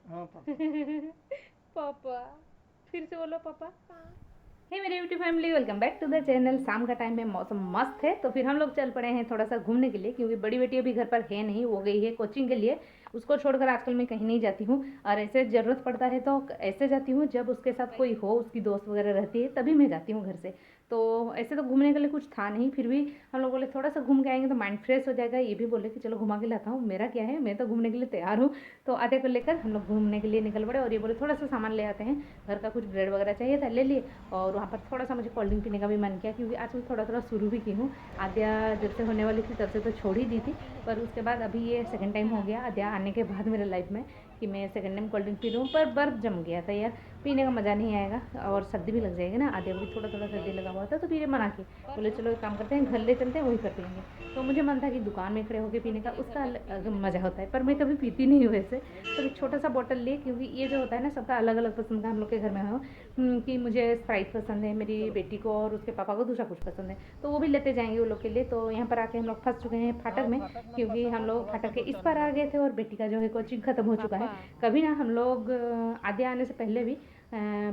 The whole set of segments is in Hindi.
हाँ पापा। पापा, फिर से बोलो पापा। हे मेरे YouTube family, welcome back to the channel. शाम का टाइम है, मौसम मस्त है, तो फिर हम लोग चल पड़े हैं थोड़ा सा घूमने के लिए, क्योंकि बड़ी बेटी अभी घर पर है नहीं, वो गई है कोचिंग के लिए। उसको छोड़कर आजकल मैं कहीं नहीं जाती हूँ, और ऐसे ज़रूरत पड़ता है तो ऐसे जाती हूँ जब उसके साथ कोई हो, उसकी दोस्त वगैरह रहती है तभी मैं जाती हूँ घर से। तो ऐसे तो घूमने के लिए कुछ था नहीं, फिर भी हम लोग बोले थोड़ा सा घूम के आएंगे तो माइंड फ्रेश हो जाएगा। ये भी बोले कि चलो घुमा के लाता हूँ, मेरा क्या है, मैं तो घूमने के लिए तैयार हूँ। तो आधे को लेकर हम लोग घूमने के लिए निकल पड़े, और ये बोले थोड़ा सा सामान ले आते हैं, घर का कुछ ब्रेड वगैरह चाहिए था, ले लिए। और वहाँ पर थोड़ा सा मुझे कोल्ड ड्रिंक पीने का भी मन किया, क्योंकि आजकल थोड़ा थोड़ा शुरू भी की हूँ। आद्या जब से होने वाली थी तब से तो छोड़ ही दी थी, पर उसके बाद अभी ये सेकंड टाइम हो गया आद्या आने के बाद मेरे लाइफ में, कि मैं second time cold drink P रही हूँ। पर बर्फ़ जम गया था यार, पीने का मज़ा नहीं आएगा, और सर्दी भी लग जाएगी ना। आद्या को भी थोड़ा थोड़ा सर्दी लगा हुआ था, तो फिर मना की, बोले चलो एक काम करते हैं, घर ले चलते हैं, वहीं पर पियेंगे। तो मुझे मन था कि दुकान में खड़े होकर पीने का उसका अलग मज़ा होता है, पर मैं कभी पीती नहीं हूँ वैसे। तो एक छोटा सा बॉटल लिए, क्योंकि ये जो होता है ना, सबका अलग अलग पसंद का हम लोग के घर में हो, कि मुझे स्प्राइट पसंद है मेरी बेटी को, और उसके पापा को दूसरा कुछ पसंद है, तो वो भी लेते जाएंगे वो लोग के लिए। तो यहाँ पर आके हम लोग फंस चुके हैं फाटक में, क्योंकि हम लोग फाटक के इस पर आ गए थे, और बेटी का जो है कोचिंग ख़त्म हो चुका है। कभी ना हम लोग आधे आने से पहले भी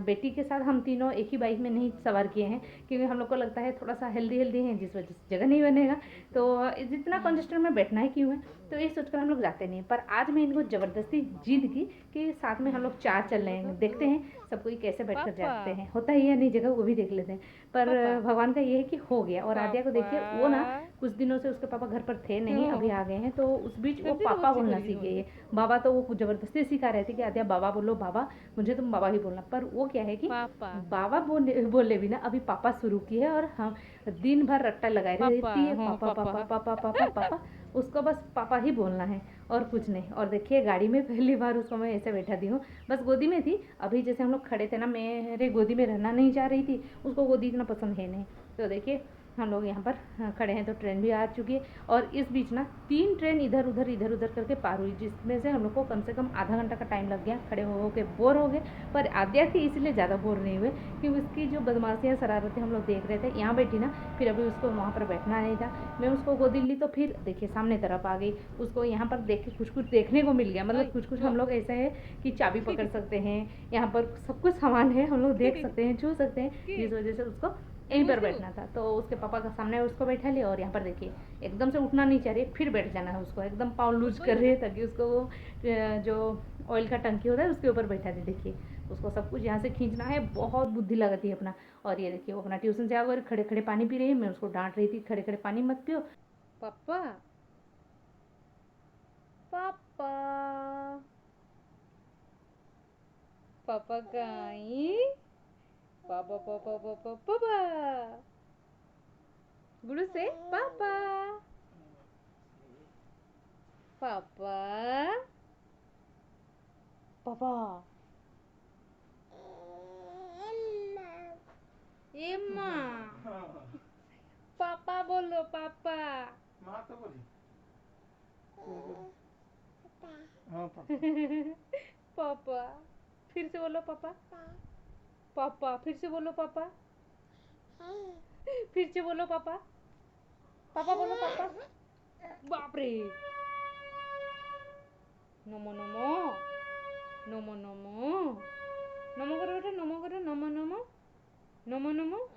बेटी के साथ हम तीनों एक ही बाइक में नहीं सवार किए हैं, क्योंकि हम लोग को लगता है थोड़ा सा हेल्दी हेल्दी है, जिस वजह से जगह नहीं बनेगा, तो जितना कंजेस्टेड में बैठना है क्यों है, तो ये सोचकर हम लोग जाते नहीं। पर आज मैं इनको ज़बरदस्ती जिद की कि साथ में हम लोग चार चल रहे हैं, देखते हैं सब कोई कैसे बैठकर जाते हैं, होता ही है नहीं जगह, वो भी देख लेते हैं। पर भगवान का ये है कि हो गया। और आद्या को देखिए, वो ना कुछ दिनों से उसके पापा घर पर थे नहीं, अभी आ गए हैं, तो उस बीच वो पापा बोलना सीख गई है। बाबा तो वो ज़बरदस्ती सिखा रहे थे कि आद्या बाबा बोलो, बाबा मुझे तुम बाबा ही बोलना। पर वो क्या है कि बाबा बोले बोले भी ना, अभी पापा शुरू की है, और हम दिन भर रट्टा लगाए रहती है, पापा पापा पापा पापा पापा, उसको बस पापा ही बोलना है और कुछ नहीं। और देखिए गाड़ी में पहली बार उसको मैं ऐसे बैठा दी हूँ, बस गोदी में थी। अभी जैसे हम लोग खड़े थे ना, मेरे गोदी में रहना नहीं चाह रही थी, उसको गोदी इतना पसंद है नहीं। तो देखिए हम लोग यहाँ पर खड़े हैं, तो ट्रेन भी आ चुकी है, और इस बीच ना 3 ट्रेन इधर उधर करके पार हुई, जिसमें से हम लोग को कम से कम आधा घंटा का टाइम लग गया, खड़े हो के बोर हो गए। पर आद्या थी इसलिए ज़्यादा बोर नहीं हुए, क्योंकि उसकी जो बदमाशियाँ शरारतें हम लोग देख रहे थे। यहाँ बैठी ना, फिर अभी उसको वहाँ पर बैठना नहीं था, मैं उसको गोदी ली, तो फिर देखिए सामने तरफ आ गई। उसको यहाँ पर देख के कुछ कुछ देखने को मिल गया, मतलब कुछ कुछ हम लोग ऐसा है कि चाबी पकड़ सकते हैं, यहाँ पर सब कुछ सामान है, हम लोग देख सकते हैं, छू सकते हैं, जिस वजह से उसको यहीं पर बैठना था। तो उसके पापा का सामने उसको बैठा लिया, और यहाँ पर देखिए एकदम से उठना नहीं चाह रही, फिर बैठ जाना है उसको, एकदम पाँव लूज कर रही है, ताकि उसको वो जो ऑयल का टंकी होता है उसके ऊपर बैठा दे। देखिए उसको सब कुछ यहाँ से खींचना है, बहुत बुद्धि लगाती है अपना। और ये देखिए वो अपना ट्यूशन से आकर खड़े खड़े पानी पी रही है, मैं उसको डांट रही थी खड़े खड़े पानी मत पियो। पापा, पापा, पापा गाई, पापा पापा पापा पापा, गुरु से पापा, पापा, पापा, एम्मा, पापा बोलो पापा। माँ तो बोली। हाँ पापा। पापा, फिर से बोलो पापा। पापा, फिर से बोलो पापा। फिर से बोलो पापा। पापा बोलो पापा। बाप रे, नमो नमो, नमो नमो, नमो करो बेटा, नमो करो, नमो नमो, नमो नमो।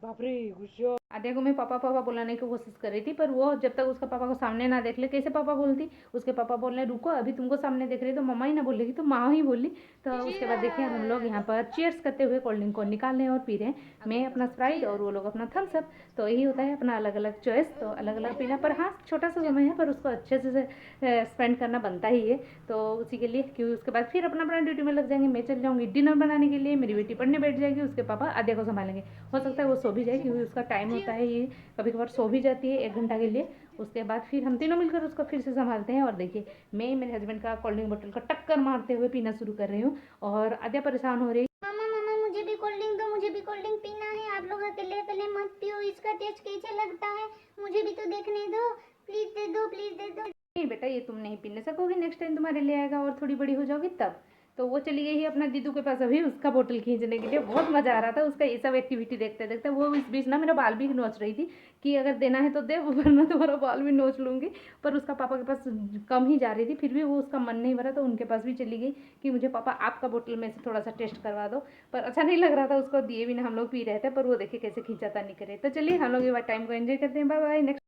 बाप रे, गुस्सा। आद्या को मैं पापा पापा बुलाने की कोशिश कर रही थी, पर वो जब तक उसका पापा को सामने ना देख ले कैसे पापा बोलती। उसके पापा बोल रहे रुको, अभी तुमको सामने देख रही तो मम्मा ही ना बोलेगी, तो माँ ही बोली। तो उसके बाद देखिए हम लोग यहाँ पर चीयर्स करते हुए कोल्ड ड्रिंक को निकाल रहे हैं और पी रहे हैं, मैं अपना स्प्राइट और वो लोग अपना थम्स अप। तो यही होता है अपना अलग अलग चॉइस, तो अलग अलग पीना। पर हाँ, छोटा सा समय है, पर उसको अच्छे से स्पेंड करना बनता ही है। तो उसी के लिए, क्योंकि उसके बाद फिर अपना अपना ड्यूटी में लग जाएंगे, मैं चल जाऊँगी डिनर बनाने के लिए, मेरी बेटी पढ़ने बैठ जाएगी, उसके पापा आद्या को संभालेंगे। हो सकता है वो सो भी जाए, क्योंकि उसका टाइम होता है ये, कभी कभार सो भी जाती है 1 घंटा के लिए। उसके बाद फिर हम तीनों मिलकर उसको फिर से संभालते हैं। और देखिए मैं मेरे हस्बैंड का कोल्ड ड्रिंक बोतल का टक्कर मारते हुए पीना शुरू कर रही हूँ, और आद्या परेशान हो रही है। मामा मामा मुझे भी कोल्ड ड्रिंक दो, मुझे भी कोल्ड ड्रिंक पीना है। आप लोग अकेले अकेले मत पियो, इसका टेस्ट कैसे लगता है मुझे भी तो देखने दो। प्लीज दे दो, प्लीज दे दो। नहीं बेटा, ये तुम नहीं पीने सकोगी, नेक्स्ट टाइम तुम्हारे ले आएगा और थोड़ी बड़ी हो जाओगी तब। तो वो चली गई है अपना दीदू के पास अभी उसका बोतल खींचने के लिए। बहुत मज़ा आ रहा था उसका ये सब एक्टिविटी देखते देखते। वो इस बीच ना मेरा बाल भी नोच रही थी कि अगर देना है तो दे, वरना तुम्हारा बाल भी नोच लूँगी। पर उसका पापा के पास कम ही जा रही थी, फिर भी वो उसका मन नहीं भरा तो उनके पास भी चली गई कि मुझे पापा आपका बोतल में से थोड़ा सा टेस्ट करवा दो। पर अच्छा नहीं लग रहा था उसको दिए बिना हम लोग पी रहे थे, पर वो देखिए कैसे खींचा था नहीं करे। तो चलिए हम लोग ये टाइम को एंजॉय करते हैं। Bye bye. नेक्स्ट